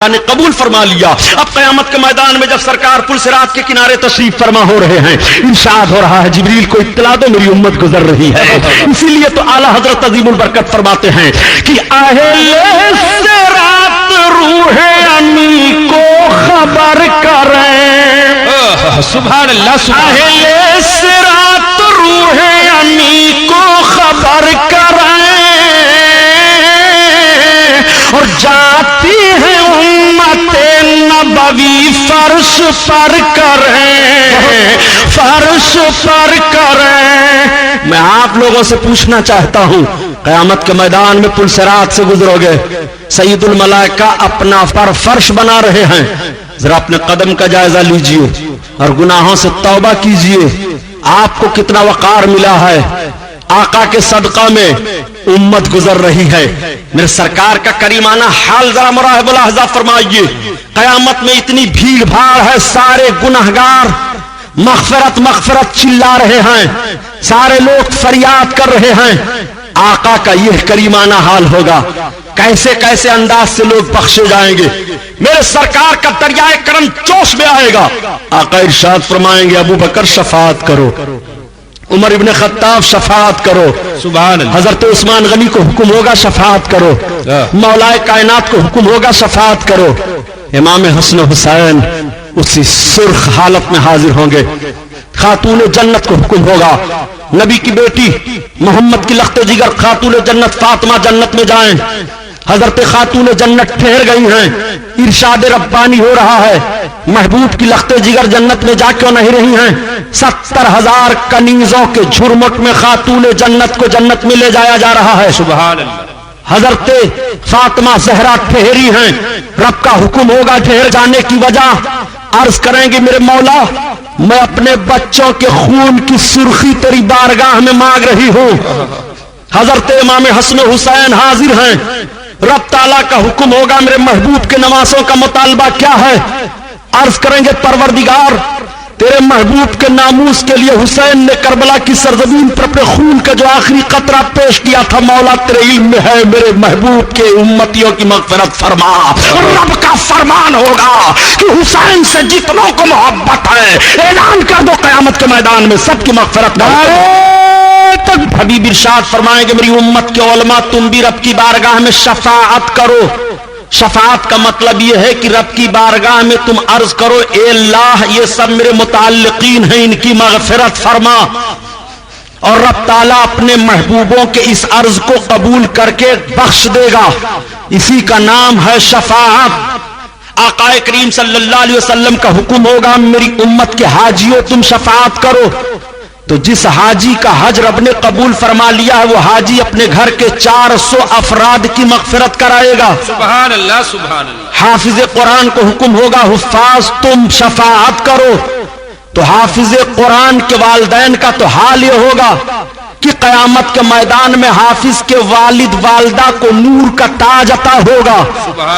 نے قبول فرما لیا۔ اب قیامت کے میدان میں جب سرکار پل صراط کے کنارے تشریف فرما ہو رہے ہیں، ارشاد ہو رہا ہے جبریل کو اطلاع دو میری امت گزر رہی ہے۔ اسی لیے تو اعلیٰ حضرت عظیم البرکت فرماتے ہیں کہ اہل صراط روح امی کو خبر کریں، سبحان اللہ، اہل صراط روح امی کو خبر کریں، اور جاتی ہے امت نبوی فرش پر کریں، فرش پر کریں۔ میں آپ لوگوں سے پوچھنا چاہتا ہوں، قیامت کے میدان میں پل صراط سے گزرو گے، سید الملائکہ اپنا پر فرش بنا رہے ہیں، ذرا اپنے قدم کا جائزہ لیجئے اور گناہوں سے توبہ کیجئے، آپ کو کتنا وقار ملا ہے۔ آقا کے صدقہ میں امت گزر رہی ہے۔ میرے سرکار کا کریمانہ حال ذرا مراحب الاحضا فرمائیے۔ قیامت میں اتنی بھیڑ بھاڑ ہے، سارے گنہگار مغفرت مغفرت چلا رہے ہیں، سارے لوگ فریاد کر رہے ہیں۔ آقا کا یہ کریمانہ حال ہوگا، کیسے کیسے انداز سے لوگ بخشے جائیں گے۔ میرے سرکار کا دریائے کرم جوش میں آئے گا۔ آقا ارشاد فرمائیں گے ابو بکر شفاعت کرو، عمر ابن خطاب شفاعت کرو، سبحان اللہ، حضرت عثمان غنی کو حکم ہوگا شفاعت کرو، مولائے کائنات کو حکم ہوگا شفاعت کرو۔ امام حسن حسین اسی سرخ حالت میں حاضر ہوں گے۔ خاتون جنت کو حکم ہوگا نبی کی بیٹی محمد کی لخت جگر خاتون جنت فاطمہ جنت میں جائیں۔ حضرت خاتون جنت ٹھہر گئی ہیں، ارشاد ربانی ہو رہا ہے محبوب کی لخت جگر جنت میں جا کیوں نہیں رہی ہیں؟ 70,000 کنیزوں کے جھرمٹ میں خاتون جنت کو جنت میں لے جایا جا رہا ہے۔ سبحان اللہ، حضرت فاطمہ زہرا ٹھہری ہیں، رب کا حکم ہوگا ٹھہر جانے کی وجہ، عرض کریں گے میرے مولا میں اپنے بچوں کے خون کی سرخی تیری بارگاہ میں مانگ رہی ہوں۔ حضرت امام حسن حسین حاضر ہیں، رب تعالیٰ کا حکم ہوگا میرے محبوب کے نواسوں کا مطالبہ کیا ہے؟ عرض کریں گے پروردگار تیرے محبوب کے ناموس کے لیے حسین نے کربلا کی سرزمین پر اپنے خون کا جو آخری قطرہ پیش کیا تھا، مولا تیرے علم میں ہے میرے محبوب کے امتیوں کی مغفرت فرما۔ رب کا فرمان ہوگا کہ حسین سے جتنوں کو محبت ہے اعلان کر دو قیامت کے میدان میں سب کی مغفرت تک۔ حبیب ارشاد فرمائیں گے میری امت کے علماء تم بھی رب کی بارگاہ میں شفاعت کرو۔ شفاعت کا مطلب یہ ہے کہ رب کی بارگاہ میں تم عرض کرو اے اللہ یہ سب میرے متعلقین ہیں، ان کی مغفرت فرما، اور رب تعالیٰ اپنے محبوبوں کے اس عرض کو قبول کر کے بخش دے گا۔ اسی کا نام ہے شفاعت۔ آقا کریم صلی اللہ علیہ وسلم کا حکم ہوگا میری امت کے حاجیوں تم شفاعت کرو، تو جس حاجی کا حج رب نے قبول فرما لیا ہے وہ حاجی اپنے گھر کے 400 افراد کی مغفرت کرائے گا۔ سبحان اللہ، سبحان اللہ۔ حافظ قرآن کو حکم ہوگا حفاظ تم شفاعت کرو، تو حافظ قرآن کے والدین کا تو حال یہ ہوگا کہ قیامت کے میدان میں حافظ کے والد والدہ کو نور کا تاج عطا ہوگا۔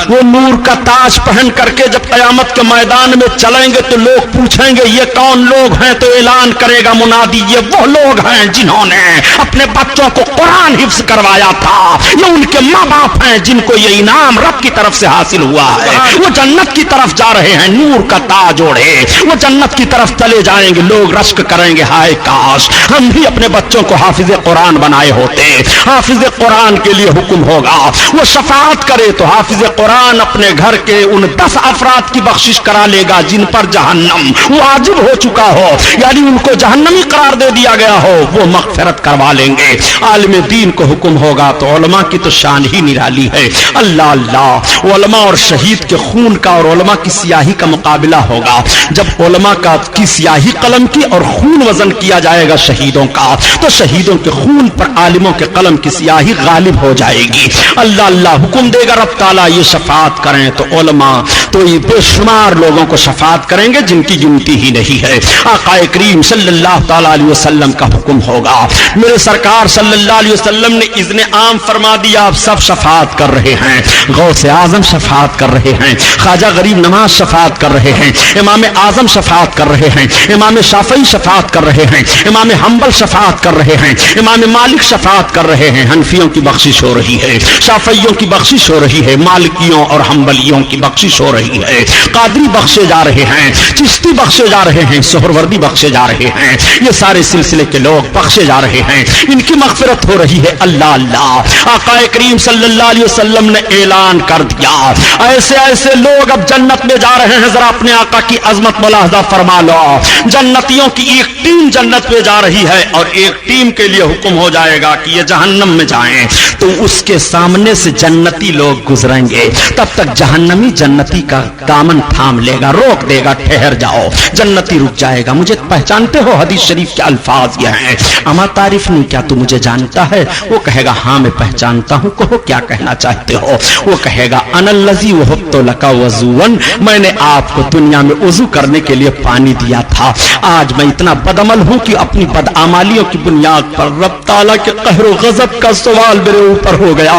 وہ نور کا تاج پہن کر کے جب قیامت کے میدان میں چلیں گے تو لوگ پوچھیں گے یہ کون لوگ ہیں، تو اعلان کرے گا منادی یہ وہ لوگ ہیں جنہوں نے اپنے بچوں کو قرآن حفظ کروایا تھا، یہ ان کے ماں باپ ہیں جن کو یہ انعام رب کی طرف سے حاصل ہوا ہے، وہ جنت کی طرف جا رہے ہیں نور کا تاج اوڑھے، وہ جنت کی طرف چلے جائیں گے، لوگ رشک کریں گے ہائے کاش ہم بھی اپنے بچوں کو حافظ قرآن بنائے ہوتے۔ حافظ قرآن کے لیے حکم ہوگا وہ شفاعت کرے، تو حافظ قرآن اپنے گھر کے ان 10 افراد کی بخشش کرا لے گا جن پر جہنم واجب ہو چکا ہو، یعنی ان کو جہنمی قرار دے دیا گیا ہو، وہ مغفرت کروا لیں گے۔ عالم دین کو حکم ہوگا، تو علماء کی تو شان ہی نرالی ہے۔ اللہ اللہ، علماء اور شہید کے خون کا اور علماء کی سیاہی کا مقابلہ ہوگا۔ جب علماء کی سیاہی قلم کی اور خون وزن کیا جائے گا شہیدوں کا، تو شہیدوں کے خون پر عالموں کے قلم کی سیاہی غالب ہو جائے گی۔ اللہ اللہ حکم دے گا رب تعالیٰ یہ شفاعت کریں، تو علماء تو یہ بے شمار لوگوں کو شفاعت کریں گے جن کی گنتی ہی نہیں ہے۔ آقا کریم صلی اللہ تعالیٰ علیہ وسلم کا حکم ہوگا، میرے سرکار صلی اللہ علیہ وسلم نے اذن عام فرما دیا، آپ سب شفاعت کر رہے ہیں، غوث اعظم شفاعت کر رہے ہیں، خواجہ غریب نواز شفاعت کر رہے ہیں، امام اعظم شفاعت کر رہے ہیں، امام شافعی شفاعت کر رہے ہیں، امام حنبل شفاعت کر رہے ہیں، ہیں. امام مالک شفاعت کر رہے ہیں, حنفیوں کی بخشش ہو رہی ہے, شافعیوں کی بخشش ہو رہی ہے, مالکیوں اور حنبلیوں کی بخشش ہو رہی ہے, قادری بخشے جا رہے ہیں, چشتی بخشے جا رہے ہیں, سہروردی بخشے جا رہے ہیں, یہ سارے سلسلے کے لوگ بخشے جا رہے ہیں, ان کی مغفرت ہو رہی ہے. اللہ اللہ. آقا کریم صلی اللہ علیہ وسلم نے اعلان کر دیا, ایسے ایسے لوگ اب جنت میں جا رہے ہیں. ذرا اپنے آقا کی عظمت ملاحظہ فرما لو. جنتیوں کی ایک ٹیم جنت میں جا رہی ہے اور ایک ٹیم کے لیے حکم ہو جائے گا کہ یہ جہنم میں جائیں, تو اس کے سامنے سے جنتی لوگ گزریں گے. تب تک جہنمی جنتی کا دامن تھام لے گا, روک دے گا, ٹھہر جاؤ. جنتی رک جائے گا, مجھے پہچانتے ہو؟ حدیث شریف کے الفاظ یہ ہیں, اما تعریف نہیں, کیا تو مجھے جانتا ہے؟ وہ کہے گا ہاں میں پہچانتا ہوں. کہو کیا کہنا چاہتے ہو؟ وہ کہے گا انا الذی وهبت لک وضوا, میں نے آپ کو دنیا میں وضو کرنے کے لیے پانی دیا تھا. آج میں اتنا بدعمل ہوں کہ اپنی بدعمالیوں کی بنیاد پر رب تعالیٰ کے قہر و غضب کا سوال میرے اوپر ہو گیا.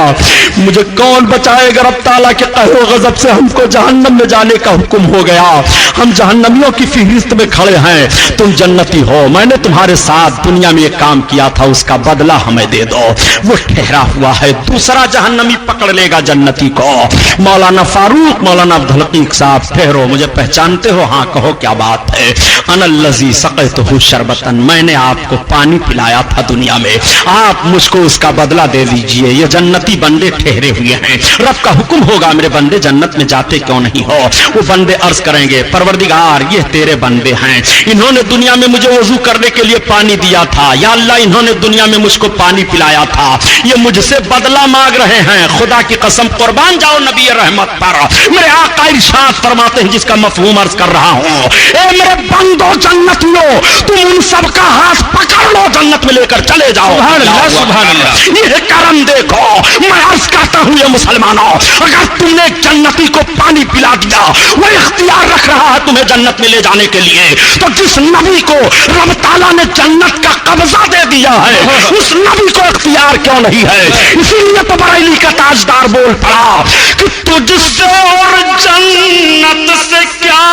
مجھے کون بچائے گا رب تعالیٰ کے قہر و غضب سے؟ ہم کو جہنم میں جانے کا حکم ہو گیا, ہم جہنمیوں کی فہرست میں کھڑے ہیں, تم جنتی ہو, میں نے تمہارے ساتھ دنیا میں یہ کام کیا تھا, اس کا بدلہ ہمیں دے دو. وہ ٹھہرا ہوا ہے, دوسرا جہنمی پکڑ لے گا جنتی کو. مولانا فاروق, مولانا عبدالحقیق صاحب, ٹھہرو, مجھے پہچانتے ہو؟ ہاں کہو کیا بات ہے؟ انا الذی سقیتہ شربتا, میں نے آپ کو پانی پلایا تھا دنیا میں, آپ مجھ کو اس کا بدلہ دے دیجئے. یہ جنتی بندے ٹھہرے ہوئے ہیں, رب کا حکم ہوگا میرے بندے جنت میں جاتے کیوں نہیں ہو؟ وہ بندے عرض کریں گے پروردگار یہ تیرے بندے ہیں, انہوں نے دنیا میں مجھے وضو کرنے کے لیے پانی دیا تھا, یا اللہ انہوں نے دنیا میں مجھ کو پانی پلایا تھا, یہ مجھ سے بدلہ مانگ رہے ہیں. خدا کی قسم قربان جاؤ نبی رحمت پر, میرے آقا ارشاد فرماتے ہیں جس کا مفہوم عرض کر رہا ہوں, اے میرے بندو جنتیوں, تم ان سب کا ہاتھ پکڑ لو, جنت میں لے کر چلے جاؤ. سبحان اللہ, سبحان اللہ. یہ کرم دیکھو, میں عرض کرتا ہوں یہ مسلمانوں, اگر تم نے جنتی کو پانی پلا دیا, وہ اختیار رکھ رہا ہے تمہیں جنت میں لے جانے کے لیے, تو جس نبی کو رب تعالیٰ نے جنت کا قبضہ دے دیا ہے, اس نبی کو اختیار کیوں نہیں ہے؟ اسی لیے تو بریلی کا تاجدار بول پڑا کہ تجھ سے اور جنت سے کیا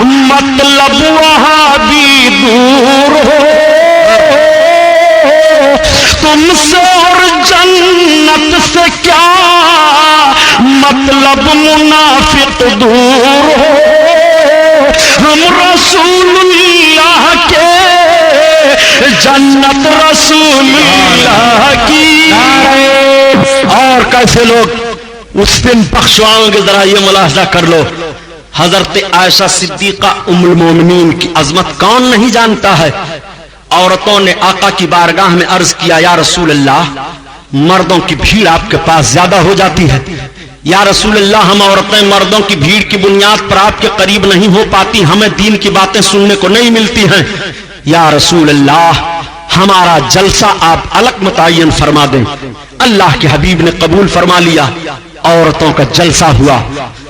مطلب, وہاں بھی دور ہو, تم سے اور جنت سے کیا مطلب, منافق دور ہو, ہم رسول اللہ کے, جنت رسول اللہ کی. اور کیسے لوگ اس دن بخشوائیں گے, ذرا یہ ملاحظہ کر لو. حضرت عائشہ صدیقہ ام المومنین کی عظمت کون نہیں جانتا ہے؟ عورتوں نے آقا کی بارگاہ میں عرض کیا, یا رسول اللہ مردوں کی بھیڑ آپ کے پاس زیادہ ہو جاتی ہے, یا رسول اللہ ہم عورتیں مردوں کی بھیڑ کی بنیاد پر آپ کے قریب نہیں ہو پاتی, ہمیں دین کی باتیں سننے کو نہیں ملتی ہیں. یا رسول اللہ ہمارا جلسہ آپ الگ متعین فرما دیں. اللہ کے حبیب نے قبول فرما لیا, عورتوں کا جلسہ ہوا,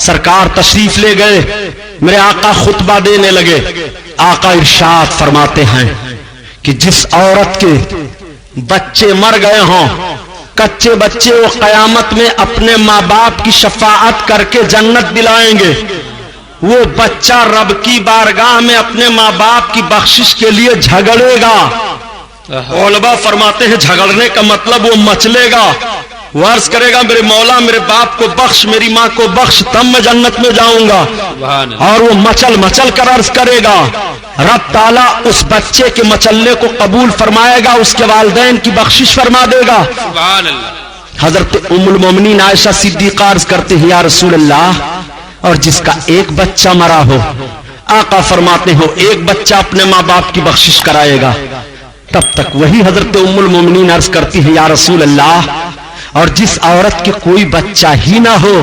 سرکار تشریف لے گئے, میرے آقا خطبہ دینے لگے. آقا ارشاد فرماتے ہیں کہ جس عورت کے بچے مر گئے ہوں, کچے بچے, وہ قیامت میں اپنے ماں باپ کی شفاعت کر کے جنت دلائیں گے. وہ بچہ رب کی بارگاہ میں اپنے ماں باپ کی بخشش کے لیے جھگڑے گا. علماء فرماتے ہیں جھگڑنے کا مطلب وہ مچلے گا, وہ عرض کرے گا میرے مولا میرے باپ کو بخش, میری ماں کو بخش, تب میں جنت میں جاؤں گا. اور وہ مچل مچل کر عرض کرے گا, رب تعالیٰ اس بچے کے مچلنے کو قبول فرمائے گا, اس کے والدین کی بخشش فرما دے گا. حضرت ام المومنین عائشہ صدیقہ عرض کرتے ہیں یا رسول اللہ, اور جس کا ایک بچہ مرا ہو, آقا فرماتے ہو ایک بچہ اپنے ماں باپ کی بخشش کرائے گا. تب تک وہی حضرت ام المومنین عرض کرتی ہے یا رسول اللہ, اور جس عورت کے کوئی بچہ ہی نہ ہو,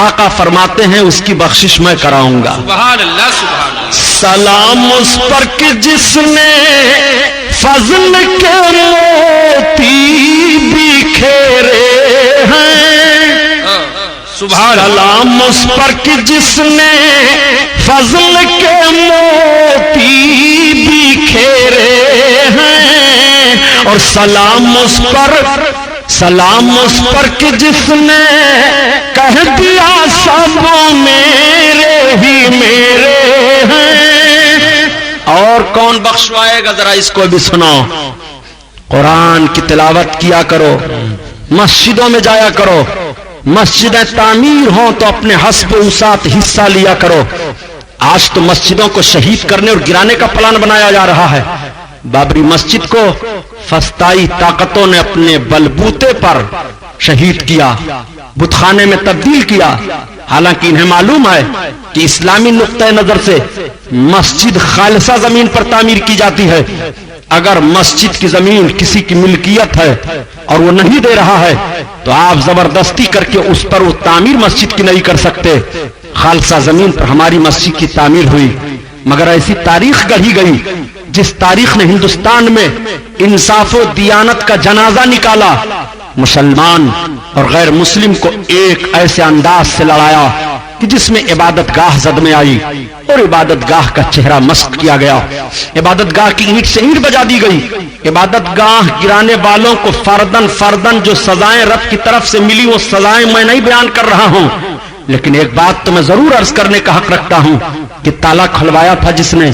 آقا فرماتے ہیں اس کی بخشش میں کراؤں گا. سبحان اللہ, سبحان اللہ. سلام اس پر کہ جس نے فضل کے موتی بکھیرے ہیں, سلام اس پر کہ جس نے فضل کے موتی بکھیرے ہیں, اور سلام اس پر کہ جس نے کہہ دیا سب میرے ہی میرے ہیں. اور کون بخشوائے گا, ذرا اس کو بھی سنو. قرآن کی تلاوت کیا کرو، مسجدوں میں جایا کرو، مسجدیں تعمیر ہوں تو اپنے حسب وسعت حصہ لیا کرو۔ آج تو مسجدوں کو شہید کرنے اور گرانے کا پلان بنایا جا رہا ہے۔ بابری مسجد کو فسطائی طاقتوں نے اپنے بلبوتے پر شہید کیا، بت خانے میں تبدیل کیا، حالانکہ انہیں معلوم ہے کہ اسلامی نقطۂ نظر سے مسجد خالصہ زمین پر تعمیر کی جاتی ہے۔ اگر مسجد کی زمین کسی کی ملکیت ہے اور وہ نہیں دے رہا ہے تو آپ زبردستی کر کے اس پر وہ تعمیر مسجد کی نہیں کر سکتے۔ خالصہ زمین پر ہماری مسجد کی تعمیر ہوئی، مگر ایسی تاریخ گڑھی گئی جس تاریخ نے ہندوستان میں انصاف و دیانت کا جنازہ نکالا، مسلمان اور غیر مسلم کو ایک ایسے انداز سے لڑایا کہ جس میں عبادت گاہ زد میں آئی اور عبادت گاہ کا چہرہ مسخ کیا گیا، عبادت گاہ کی اینٹ سے اینٹ بجا دی گئی، عبادت گاہ گرانے والوں کو فردن فردن جو سزائیں رب کی طرف سے ملی وہ سزائیں میں نہیں بیان کر رہا ہوں، لیکن ایک بات تو میں ضرور عرض کرنے کا حق رکھتا ہوں کہ تالا کھلوایا تھا جس نے،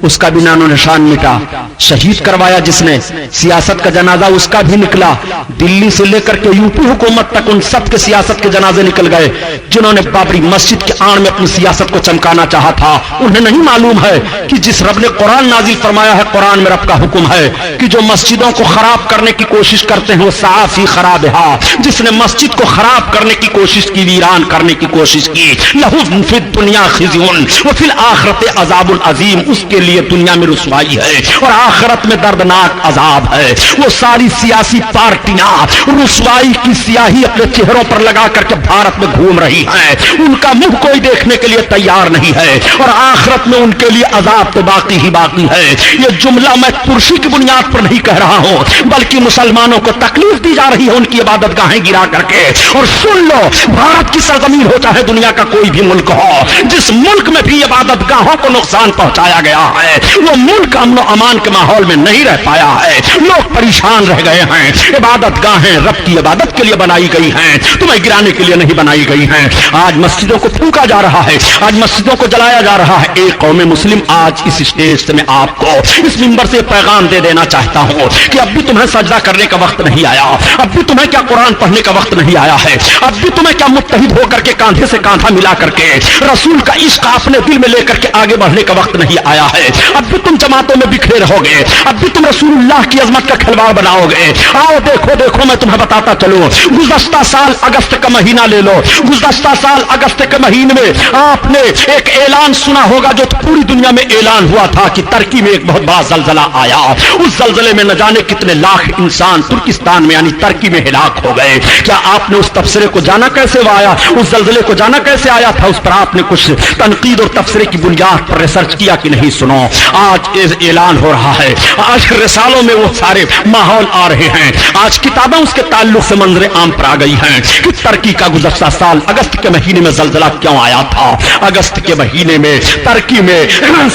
اس کا بھی نام و نشان مٹا، شہید کروایا جس نے، سیاست کا جنازہ اس کا بھی نکلا، دلی سے لے کر کے یو پی حکومت تک ان سب کے سیاست کے جنازے نکل گئے جنہوں نے بابری مسجد کے آڑ میں اپنی سیاست کو چمکانا چاہا تھا۔ انہیں نہیں معلوم ہے کہ جس رب نے قرآن نازل فرمایا ہے، قرآن میں رب کا حکم ہے کہ جو مسجدوں کو خراب کرنے کی کوشش کرتے ہیں وہ صافی خراب ہے، جس نے مسجد کو خراب کرنے کی کوشش کی، ویران کرنے کی کوشش کی، لہو فی الدنیا خزی وفی آخرت عذاب عظیم، اس کے لیے دنیا میں رسوائی ہے اور آخرت میں دردناک عذاب ہے۔ وہ ساری سیاسی پارٹیاں رسوائی کی سیاہی اپنے چہروں پر لگا کر کے بھارت میں گھوم رہی ہیں، ان کا منہ کوئی دیکھنے کے لیے تیار نہیں ہے اور آخرت میں ان کے لیے عذاب تو باقی ہی باقی ہے۔ یہ جملہ میں کرسی کی بنیاد پر نہیں کہہ رہا ہوں بلکہ مسلمانوں کو تکلیف دی جا رہی ہے ان کی عبادت گاہیں گرا کر کے۔ اور سن لو، بھارت کی سرزمین ہو چاہے دنیا کا کوئی بھی ملک ہو، جس ملک میں بھی عبادت گاہوں کو نقصان پہنچایا گیا ہے وہ ملک امن و امان کے ماحول میں نہیں رہ پایا ہے، لوگ پریشان رہ گئے ہیں۔ عبادت گاہیں رب کی عبادت کے لیے بنائی گئی ہیں، تمہیں گرانے کے لیے نہیں بنائی گئی ہیں۔ آج مسجدوں کو پھونکا جا رہا ہے، آج مسجدوں کو جلایا جا رہا ہے۔ ایک قوم مسلم آج اس اسٹیج سے میں آپ کو اس منبر سے پیغام دے دینا چاہتا ہوں کہ اب بھی تمہیں سجدہ کرنے کا وقت نہیں آیا، اب بھی تمہیں کیا قرآن پڑھنے کا وقت نہیں آیا ہے، اب بھی تمہیں کیا متحد ہو کر کے کاندھے سے کاندھا ملا کر کے رسول کا عشق اپنے دل میں لے کر کے آگے بڑھنے کا وقت نہیں آیا ہے۔ اب بھی تم جماعتوں میں بکھرے رہو گے، اب بھی تم رسول اللہ کی عظمت کا کھلواڑ بناؤ گے۔ آؤ دیکھو دیکھو میں تمہیں بتاتا چلوں، گزشتہ سال اگست کا مہینہ لے لو، گزشتہ سال اگست کے مہینے میں آپ نے ایک اعلان سنا ہوگا جو پوری دنیا میں اعلان ہوا تھا کہ ترکی میں ایک بہت بڑا زلزلہ آیا، اس زلزلے میں نہ جانے کتنے لاکھ انسان ترکستان میں یعنی ترکی میں ہلاک ہو گئے۔ کیا آپ نے اس تبصرے کو جانا کیسے آیا، اس زلزلے کو جانا کیسے آیا تھا، اس پر آپ نے کچھ تنقید اور تبصرے کی بنیاد پر ریسرچ کیا کہ نہیں؟ سنو، آج اعلان ہو رہا ہے، آج رسالوں میں وہ سارے ماحول آ رہے ہیں، آج کتابیں اس کے تعلق سے منظر عام پر آ گئی ہیں کہ ترکی کا گزشتہ سال اگست کے مہینے میں زلزلہ کیوں آیا تھا۔ اگست کے مہینے میں ترکی میں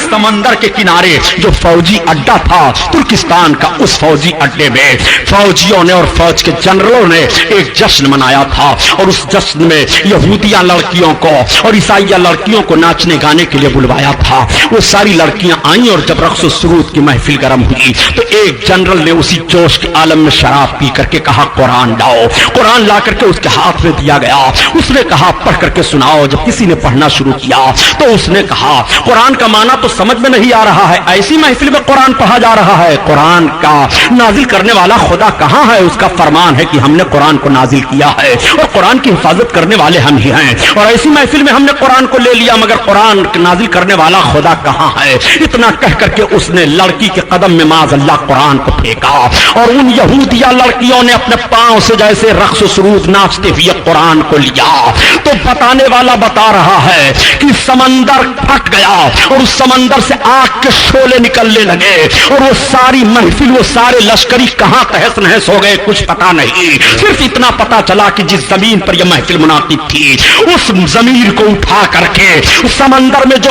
سمندر کے کنارے جو فوجی اڈا تھا ترکستان کا، اس فوجی اڈے میں فوجیوں نے اور فوج کے جنرلوں نے ایک جشن منایا تھا اور اس جشن میں یہودیاں لڑکیوں کو اور عیسائیہ لڑکیوں کو ناچنے گانے کے لیے بلوایا تھا۔ وہ ساری لڑکیاں آئیں اور جب رقص و سرود کی محفل گرم ہوئی تو ایک جنرل نے اسی جوش کے عالم میں شراب پی کر کے کہا قرآن لاؤ، قرآن لا کر کے اس کے ہاتھ میں دیا گیا، اس نے کہا پڑھ کر کے سناؤ۔ جب کسی نے پڑھنا شروع کیا تو اس نے کہا قرآن کا معنی تو سمجھ میں نہیں آ رہا ہے، ایسی محفل میں قرآن پڑھا جا رہا ہے، قرآن کا نازل کرنے والا خدا کہاں ہے؟ اس کا فرمان ہے کہ ہم نے قرآن کو نازل کیا ہے اور قرآن کی حفاظت کرنے والے ہم ہی ہیں، اور ایسی محفل میں ہم نے قرآن کو لے لیا مگر قرآن نازل کرنے والا خدا کہاں ہے؟ اتنا کہہ کر کے اس نے لڑکی کے قدم میں معاذ اللہ قرآن کو پھینکا اور ان یہودیہ لڑکیوں نے اپنے پاؤں سے جیسے رقص و سرود ناچتے ہوئے قرآن کو لیا۔ تو بتانے والا بتا رہا ہے کہ سمندر پھٹ گیا اور اس سمندر سے آگ کے شعلے نکلنے لگے اور وہ ساری محفل، وہ سارے لشکری کہاں تہس نہس ہو گئے کچھ پتا نہیں، صرف اتنا پتا چلا کہ جس زمین پر یہ محفل منعقد تھی اس زمین کو اٹھا کر کے سمندر میں جو